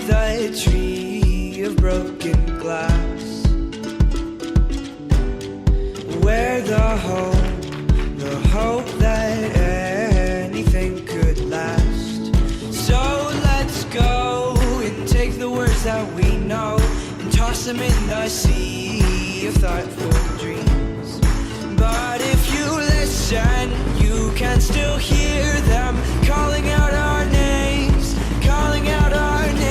the tree of broken glass, where the hope that anything could last. So let's go and take the words that we know and toss them in the sea of thoughtful dreams. But if you listen, you can still hear them calling out our names, calling out our names.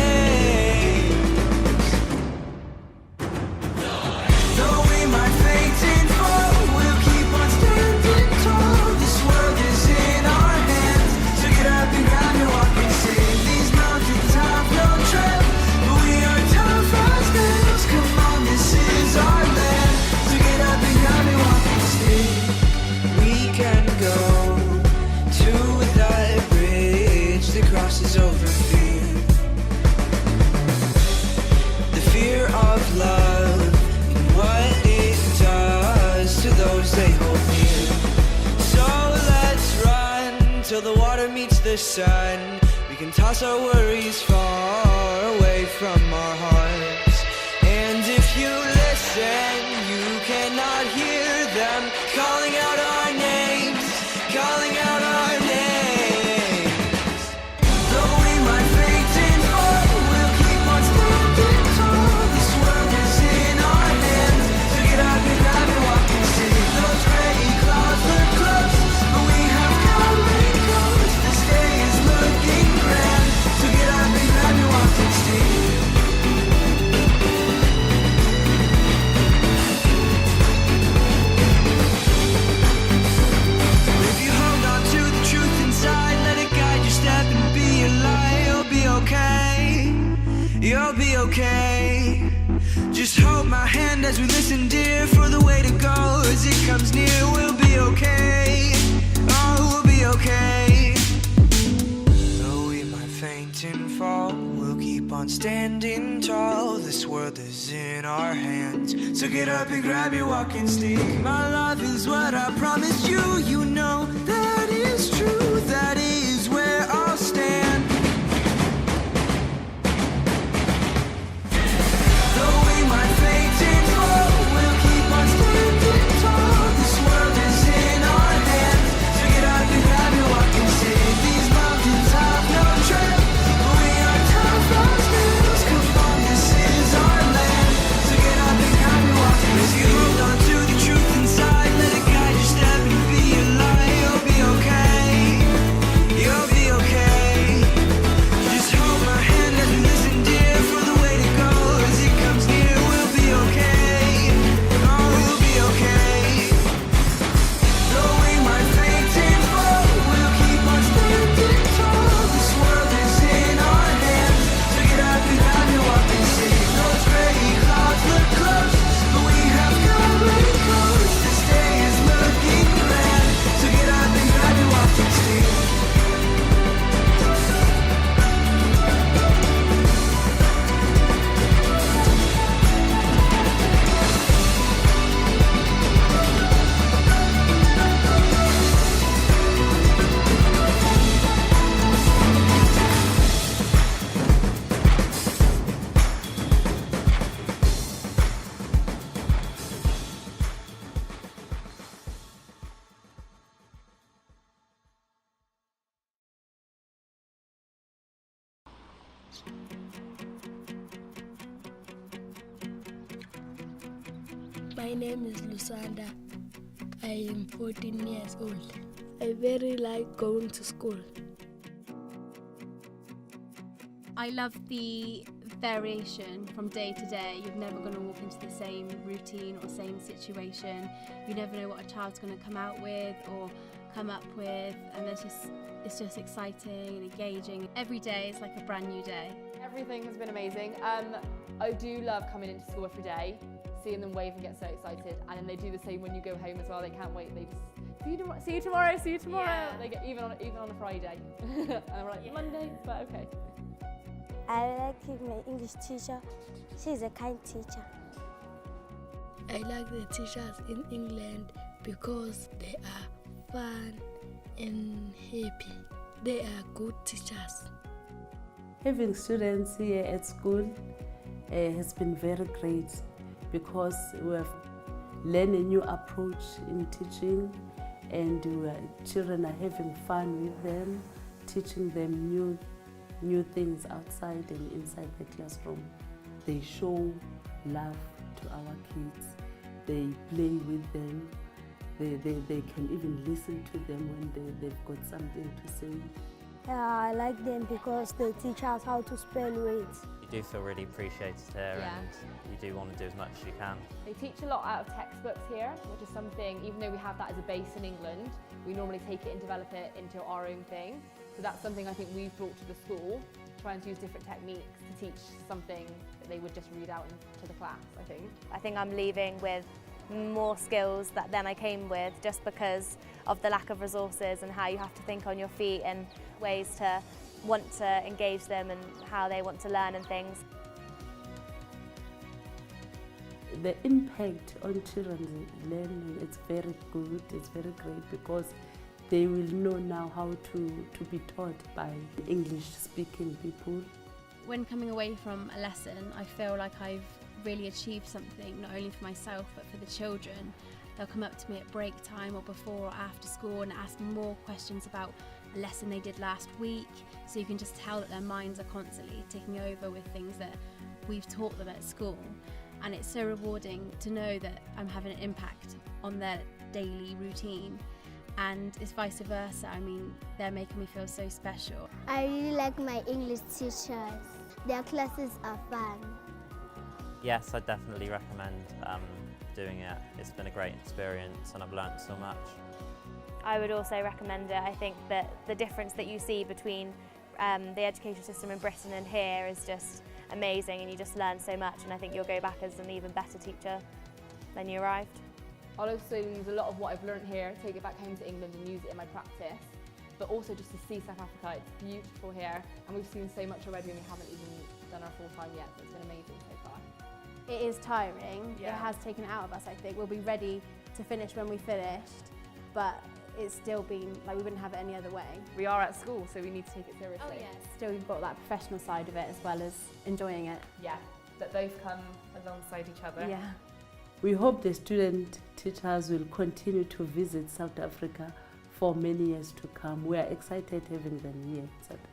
Though we might faint and fall, we'll keep on standing tall. This world is in our hands, so get up and grab your walk and sing. These mountains have no trail, but we are tough as nails. Come on, this is our land, so get up and grab your walk and sing. We can go to that bridge that crosses over fear, the fear of love and what it does to those they hold near. So let's run till the water meets the sun. We can toss our worries far away from our hearts. And if you listen, you cannot hear them calling out our names, calling out our names. Though we might faint and fall, we'll keep on standing tall. This world is in our hands, so get up and grab your walk and see. Those gray clouds look close, but we have come and close. This day is looking grand, so get up and grab your walk and see. If you hold on to the truth inside, let it guide your step and be a light. You'll be okay, you'll be okay. Just hold my hand as we listen, dear, for the way to go as it comes near. We'll be okay, oh, we'll be okay. Though we might faint and fall, we'll keep on standing tall. This world is in our hands, so get up and grab your walking stick. My love is what I promised you. You know that is true. That is where I'll stand. Though we might faint and fall, we'll keep on standing tall. This world is in our hands, so get up and grab your walking stick. These mountains have no trail, but we are tough as nails. Come on, this is our land, so get up and grab your walking stick. If you hold on to the truth inside, let it guide your step and be a light. You'll be okay, you'll be okay. Just hold my hand as we listen, dear, for the way to go as it comes near. We'll be okay, oh, we'll be okay. Though we might faint and fall, we'll keep on standing tall. This world is in our hands, so get up and grab your walking stick. Those gray clouds look close, but we have come and close. This day is looking grand, so get up and grab your walking stick. My name is Lusanda. I am 14 years old. I very like going to school. I love the variation from day to day. You're never going to walk into the same routine or same situation. You never know what a child's going to come out with or come up with, and it's just exciting and engaging. Every day is like a brand new day. Everything has been amazing. I do love coming into school every day, seeing them wave and get so excited, and then they do the same when you go home as well. They can't wait. They just see you tomorrow. Yeah. They get even on a Friday, and I'm like Monday, but okay. I like my English teacher. She's a kind teacher. I like the teachers in England because they are fun and happy. They are good teachers. Having students here at school has been very great because we have learned a new approach in teaching, and children are having fun with them, teaching them new things outside and inside the classroom. They show love to our kids, they play with them, they can even listen to them when they've got something to say. I like them because they teach us how to spell words. You do feel really appreciated here, and you do want to do as much as you can. They teach a lot out of textbooks here, which is something, even though we have that as a base in England, we normally take it and develop it into our own thing. So that's something I think we've brought to the school, trying to use different techniques to teach something that they would just read out to the class, I think. I think I'm leaving with more skills than I came with, just because of the lack of resources and how you have to think on your feet and ways to want to engage them and how they want to learn and things. The impact on children's learning is very good, it's very great, because they will know now how to be taught by English-speaking people. When coming away from a lesson, I feel like I've really achieved something, not only for myself but for the children. They'll come up to me at break time or before or after school and ask more questions about a lesson they did last week, so you can just tell that their minds are constantly ticking over with things that we've taught them at school. And it's so rewarding to know that I'm having an impact on their daily routine, and it's vice versa. I mean, they're making me feel so special. I really like my English teachers. Their classes are fun. Yes, I definitely recommend doing it. It's been a great experience and I've learnt so much. I would also recommend it. I think that the difference that you see between the education system in Britain and here is just amazing, and you just learn so much, and I think you'll go back as an even better teacher than you arrived. I'll also use a lot of what I've learned here, take it back home to England and use it in my practice, but also just to see South Africa. It's beautiful here, and we've seen so much already and we haven't even done our full time yet, so it's been amazing so far. It is tiring. Yeah. It has taken it out of us, I think. We'll be ready to finish when we finished, but it's still been, like, we wouldn't have it any other way. We are at school, so we need to take it seriously. Still, you've got that professional side of it as well as enjoying it. Yeah, that both come alongside each other. Yeah. We hope the student teachers will continue to visit South Africa for many years to come. We are excited having them here in South Africa.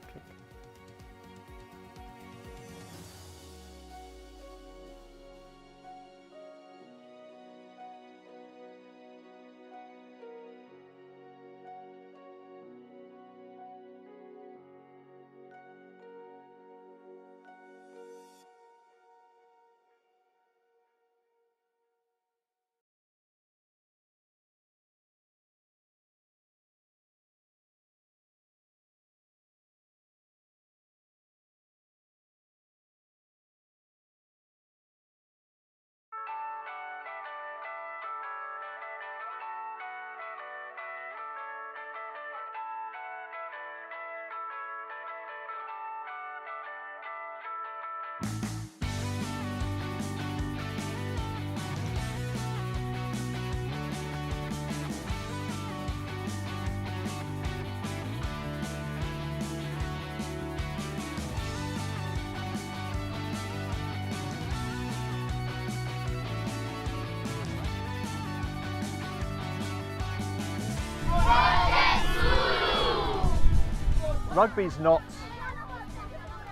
Rugby's not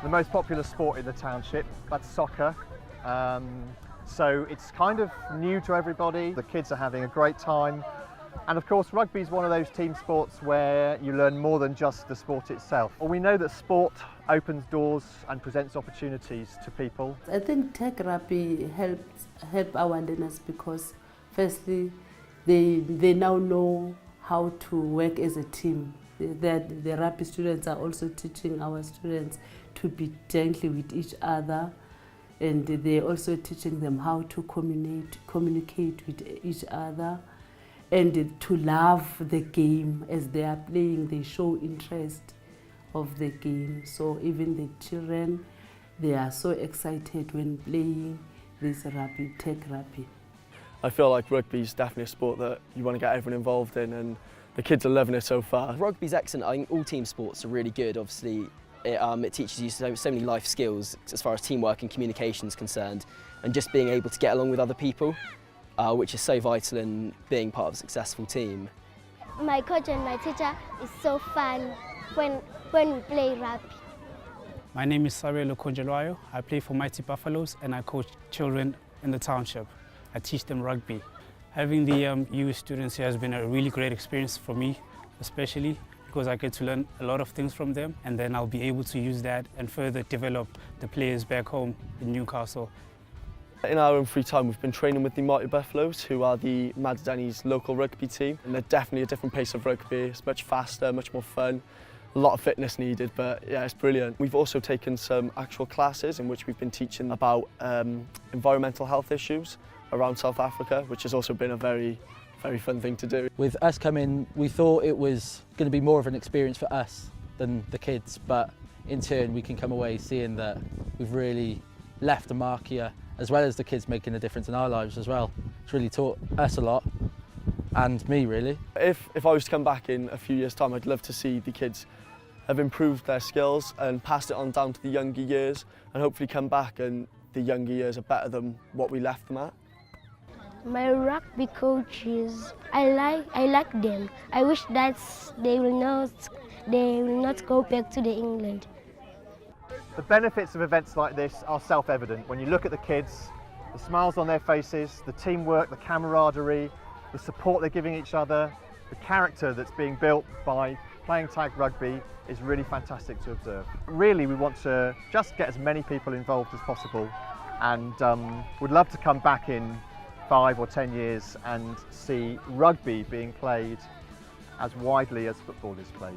the most popular sport in the township, that's soccer. So it's kind of new to everybody. The kids are having a great time. And of course, rugby is one of those team sports where you learn more than just the sport itself. Well, we know that sport opens doors and presents opportunities to people. I think tech rugby help our learners because firstly, they now know how to work as a team. The rugby students are also teaching our students to be gentle with each other, and they're also teaching them how to communicate with each other, and to love the game. As they are playing, they show interest of the game. So even the children, they are so excited when playing this rugby, tech rugby. I feel like rugby is definitely a sport that you want to get everyone involved in, and the kids are loving it so far. Rugby's excellent. I think all team sports are really good. Obviously, It teaches you so many life skills as far as teamwork and communication is concerned, and just being able to get along with other people, which is so vital in being part of a successful team. My coach and my teacher is so fun when we play rugby. My name is Samuel Okonjo-Iweala. I play for Mighty Buffaloes and I coach children in the township. I teach them rugby. Having the youth students here has been a really great experience for me, especially because I get to learn a lot of things from them, and then I'll be able to use that and further develop the players back home in Newcastle. In our own free time, we've been training with the Mighty Buffaloes, who are the Maddenny's local rugby team. And they're definitely a different pace of rugby. It's much faster, much more fun. A lot of fitness needed, but yeah, it's brilliant. We've also taken some actual classes in which we've been teaching about environmental health issues around South Africa, which has also been a very fun thing to do. With us coming, we thought it was going to be more of an experience for us than the kids, but in turn we can come away seeing that we've really left a mark here, as well as the kids making a difference in our lives as well. It's really taught us a lot, and me really. If I was to come back in a few years' time, I'd love to see the kids have improved their skills and passed it on down to the younger years, and hopefully come back and the younger years are better than what we left them at. My rugby coaches, I like them. I wish that they will not go back to the England. The benefits of events like this are self-evident. When you look at the kids, the smiles on their faces, the teamwork, the camaraderie, the support they're giving each other, the character that's being built by playing tag rugby is really fantastic to observe. Really, we want to just get as many people involved as possible, and would love to come back in 5 or 10 years and see rugby being played as widely as football is played.